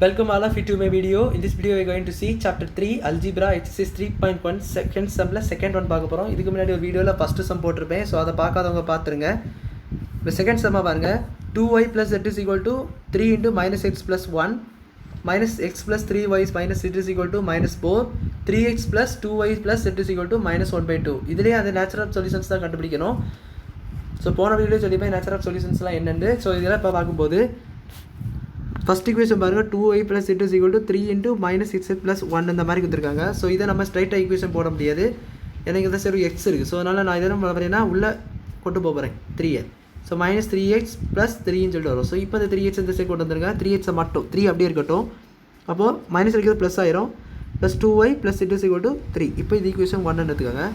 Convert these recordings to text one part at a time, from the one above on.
Welcome all of you to my video. In this video we are going to see chapter 3 algebra exercise 3.1 second sumல second one பார்க்க போறோம். இதுக்கு முன்னாடி ஒரு வீடியோல first sum போட்டுருப்பேன். So அத பார்க்காதவங்க பாத்துருங்க. இப்போ second sum பாருங்க. 2y plus z is equal to 3 into minus x plus 1 minus x plus 3y minus z is equal to minus 4 3x plus 2y plus z is equal to minus 1 by 2. இதுலயே அந்த natural solutions தான் கண்டுபிடிக்கணும். So போன வீடியோல சொல்லிப்பேன் natural solutionsலாம் என்னன்னு. So இதெல்லாம் இப்ப பாக்கும்போது first equation பாருங்க 2y plus z is equal to 3 into minus 6z plus 1 இந்த மாதிரி கொடுத்திருக்காங்க. சோ இத நம்ம ஸ்ட்ரைட்டா ஈக்குவேஷன் போட முடியாது. எனக்கு இந்த சைடு x இருக்கு. சோ அதனால நான் இத என்ன பண்றேன்னா உள்ள கொண்டு போறேன் 3 சோ minus 3x plus 3 ன்னு சொல்லிட்டு வரும். சோ இப்போ இந்த 3x இந்த சைடு கொண்டு வந்திருங்க. 3x மட்டும் 3 அப்படியே இருக்கட்டும். அப்போ மைனஸ் இருக்கிறது ப்ளஸ் ஆயிரும். plus 2y plus z is equal to 3. இப்போ இந்த ஈக்குவேஷன் 1 ன்னு எடுத்துக்கங்க.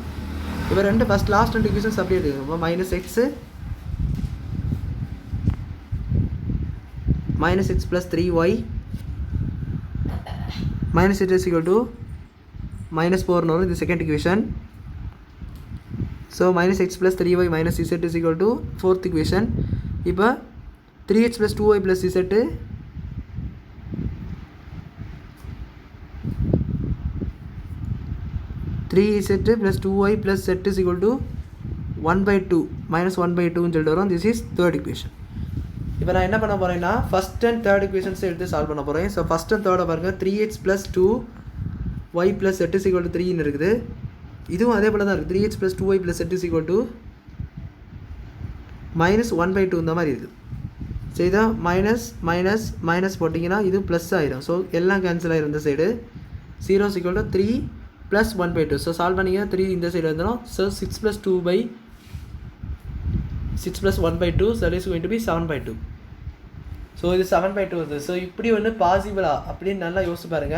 இப்போ ரெண்டு ஃபர்ஸ்ட் லாஸ்ட் ரெண்டு ஈக்குவேஷன்ஸ் அப்படியே எடுத்துக்கங்க. minus x minus x plus 3y minus z is equal to minus 4 no, the second equation. So minus x plus 3y minus z is equal to fourth equation. இப்போ 3x plus 2y plus z 3z plus 2y plus z is equal to 1 by 2 minus 1 by 2 ன்னு சொல்லிட்டு வரும். This is third equation. இப்போ நான் என்ன பண்ண போறேன்னா first and third equations எடுத்து சால்வ் பண்ண போறேன். So first and third பாருங்க 3x plus 2y plus z is equal to 3 ன்னு இருக்குது. இதுவும் அதே போல தான் இருக்கு. 3x plus 2y plus z is equal to minus 1 by 2 இந்த மாதிரி இருக்கு. சோ இத மைனஸ் மைனஸ் மைனஸ் போட்டீங்கன்னா இது பிளஸ் ஆயிடும். சோ எல்லாம் கேன்சல் ஆயிரும் இந்த side. 0 is equal to 3 plus 1 by 2. So solve பண்ணீங்க 3 இந்த சைடு வந்துரும். So 6 plus 2 by 6 plus 1 by 2, so that is going to be 7 by 2. So இது 7 by 2 வருது. ஸோ இப்படி ஒன்று பாசிபிளா அப்படின்னு நல்லா யோசிச்சு பாருங்க.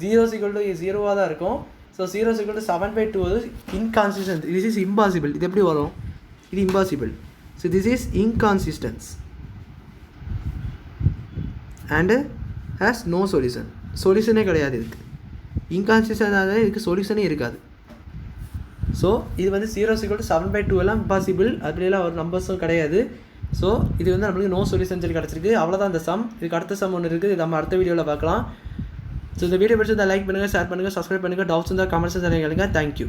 0 is equal to 0 தான் இருக்கும். So 0 is equal to 7 by 2 வந்து inconsistent. This is impossible. இது எப்படி வரும்? இது impossible. So this is inconsistent and has no solution. சொல்யூஷனே கிடையாது இதுக்கு. inconsistent ஆனதால இதுக்கு சொல்யூஷனே இருக்காது. ஸோ இது வந்து 0 is equal to 7 by 2 எல்லாம் இம்பாசிபிள். அப்படியெல்லாம் ஒரு நம்பர்ஸும் கிடையாது. ஸோ இது வந்து நம்மளுக்கு நோ சொல்யூஷன் சொல்லி கிடச்சிருக்கு. அவ்வளோதான் இந்த சம். இதுக்கு அடுத்த சம் ஒன்று இருக்குது. இது நம்ம அடுத்த வீடியோவில் பார்க்கலாம். ஸோ இந்த வீடியோ பிடிச்சதை லைக் பண்ணுங்கள், ஷேர் பண்ணுங்கள், சப்ஸ்கிரைப் பண்ணுங்கள். டவுட்ஸ் இருந்தால் கமெண்ட்ஸ் கேளுங்க. தேங்க்யூ.